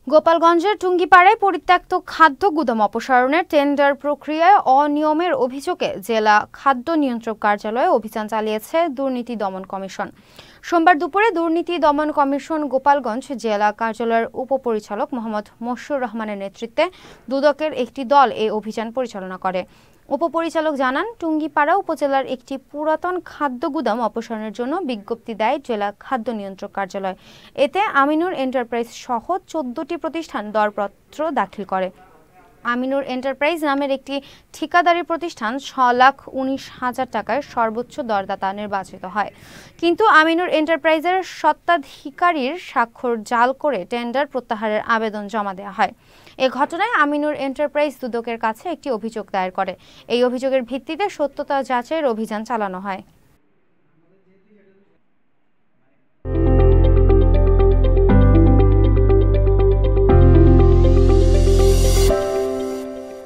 গোপালগঞ্জের টুঙ্গিপাড়ায় পরিত্যক্ত খাদ্য গুদাম অপসারণের টেন্ডার প্রক্রিয়ায় অনিয়মের অভিযোগে জেলা খাদ্য নিয়ন্ত্রক কার্যালয়ে অভিযান চালিয়েছে দুর্নীতি দমন কমিশন। সোমবার দুপুরে দুর্নীতি দমন কমিশন গোপালগঞ্জ জেলা কার্যালয়ের উপপরিচালক মোহাম্মদ মশিউর রহমানের নেতৃত্বে দুদকের একটি দল এই অভিযান পরিচালনা করে। উপপরিচালক জানান, টুঙ্গিপাড়া উপজেলার একটি পুরাতন খাদ্য গুদাম অপসারণের জন্য বিজ্ঞপ্তি দেয় জেলা খাদ্য নিয়ন্ত্রক কার্যালয়। এতে আমিনুর এন্টারপ্রাইজ সহ 14টি প্রতিষ্ঠান দরপত্র দাখিল করে। আমিনুর এন্টারপ্রাইজ নামের একটি ঠিকাদারি প্রতিষ্ঠান 6,19,000 টাকায় সর্বোচ্চ দরদাতা নির্বাচিত হয়, কিন্তু আমিনুর এন্টারপ্রাইজের স্বত্বাধিকারীর স্বাক্ষর জাল করে টেন্ডার প্রত্যাহারের আবেদন জমা দেওয়া হয়। এ ঘটনায় আমিনুর এন্টারপ্রাইজ দুদকের কাছে একটি অভিযোগ দায়ের করে। এই অভিযোগের ভিত্তিতে সত্যতা যাচাইয়ের অভিযান চালানো হয়।